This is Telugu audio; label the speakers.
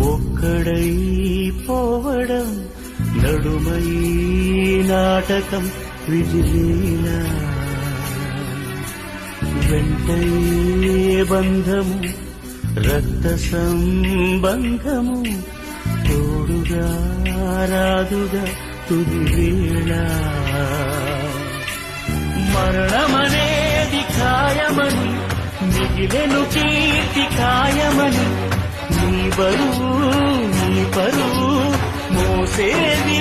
Speaker 1: ఒక్కడై పోవడం నడుమై నాటకం విజిలీలా వెంటయే బంధము రక్త సంబంధము తోడుగా రాదుగా తుది వేళ మరణమనేది ఖాయమని మిగిలెను కీర్తి ఖాయమని నీ బరువు నీ పరువు మోసేది